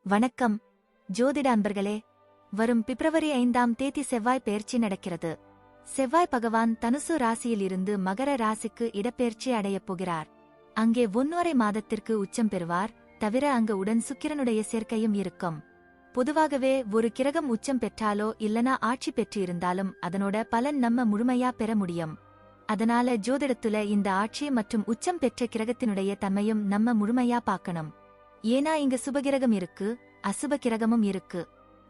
வணக்கம் ஜோதிட அன்பர்களே. வரும் பிப்ரவரி 5ஆம் தேதி செவ்வாய் பெயர்ச்சி நடக்கிறது. செவ்வாய் பகவான் தனுசு ராசியில் இருந்து மகர ராசிக்கு இடப்பெயர்ச்சி அடையப் போகிறார். அங்கே 1.5 மாதத்திற்கு உச்சம் பெறுவார். தவிர அங்கு உடன் சுக்கிரனுடைய சேர்க்கையும் இருக்கும். பொதுவாகவே ஒரு கிரகம் உச்சம் பெற்றாலோ இல்லனா ஆட்சி பெற்றிருந்தாலும் அதனோட பலன் நம்ம முழுமையா பெற முடியும். அதனால ஜோதிடத்துல இந்த ஆட்சி மற்றும் உச்சம் பெற்ற கிரகத்தினுடைய தன்மையும் நம்ம முழுமையா பார்க்கணும். ஏனா இங்க சுபகிரகம் இருக்கு, அசுப கிரகமும் இருக்கு.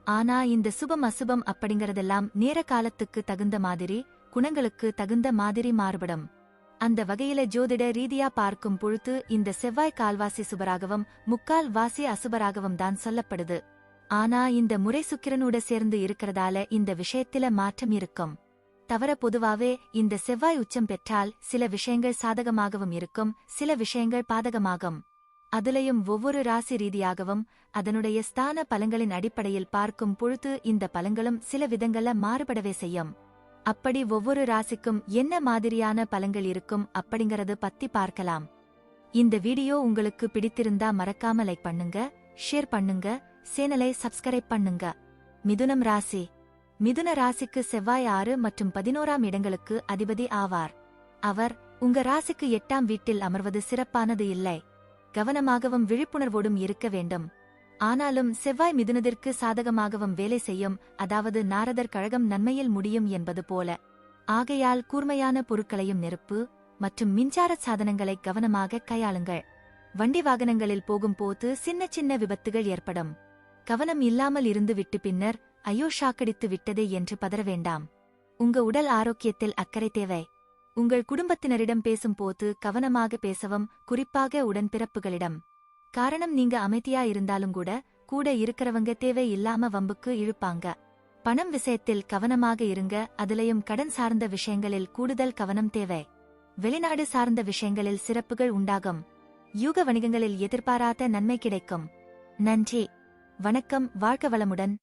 ஆனா இந்த சுபம் அசுபம் அப்படிங்கறதெல்லாம் நேர காலத்துக்கு தகுந்த மாதிரி, குணங்களுக்கு தகுந்த மாதிரி மாறுபடும். அந்த வகையில ஜோதிட ரீதியா பார்க்கும் பொழுது இந்த செவ்வாய் கால்வாசி சுபராகவும் 3/4 வாசி அசுபராகவும் தான் சொல்லப்படுது. ஆனா இந்த முறை சுக்கிரனோட சேர்ந்து இருக்கிறதால இந்த விஷயத்தில மாற்றம் இருக்கும். தவிர பொதுவாவே இந்த செவ்வாய் உச்சம் பெற்றால் சில விஷயங்கள் சாதகமாகவும் இருக்கும், சில விஷயங்கள் பாதகமாகும். அதுலயும் ஒவ்வொரு ராசி ரீதியாகவும் அதனுடைய ஸ்தான பலங்களின் அடிப்படையில் பார்க்கும் பொழுது இந்த பலங்களும் சில விதங்கள்ல மாறுபடவே செய்யும். அப்படி ஒவ்வொரு ராசிக்கும் என்ன மாதிரியான பலங்கள் இருக்கும் அப்படிங்கறது பத்தி பார்க்கலாம். இந்த வீடியோ உங்களுக்கு பிடித்திருந்தா மறக்காம லைக் பண்ணுங்க, ஷேர் பண்ணுங்க, சேனலை சப்ஸ்கிரைப் பண்ணுங்க. மிதுனம் ராசி. மிதுன ராசிக்கு செவ்வாய் 6 மற்றும் 11ஆம் இடங்களுக்கு அதிபதி ஆவார். அவர் உங்க ராசிக்கு 8ஆம் வீட்டில் அமர்வது சிறப்பானது இல்லை. கவனமாகவும் விழிப்புணர்வோடும் இருக்க வேண்டும். ஆனாலும் செவ்வாய் மிதுனத்திற்கு சாதகமாகவும் வேலை செய்யும், அதாவது நாரதர் கழகம் நன்மையில் முடியும் என்பது போல. ஆகையால் கூர்மையான பொருட்களையும் நெருப்பு மற்றும் மின்சார சாதனங்களை கவனமாக கையாளுங்கள். வண்டி வாகனங்களில் போகும்போது சின்ன சின்ன விபத்துகள் ஏற்படும். கவனம் இல்லாமல் இருந்து விட்டு பின்னர் ஐயோ ஷாக்கடித்து விட்டதே என்று பதற வேண்டாம். உங்க உடல் ஆரோக்கியத்தில் அக்கறை தேவை. உங்கள் குடும்பத்தினரிடம் பேசும்போது கவனமாக பேசவும், குறிப்பாக உடன்பிறப்புகளிடம். காரணம் நீங்க அமைதியா இருந்தாலும் கூட இருக்கிறவங்க தேவை இல்லாம வம்புக்கு இழுப்பாங்க. பணம் விஷயத்தில் கவனமாக இருங்க. அதுலயும் கடன் சார்ந்த விஷயங்களில் கூடுதல் கவனம் தேவை. வெளிநாடு சார்ந்த விஷயங்களில் சிறப்புகள் உண்டாகும். யூக வணிகங்களில் எதிர்பாராத நன்மை கிடைக்கும். நன்றி, வணக்கம், வாழ்க வளமுடன்.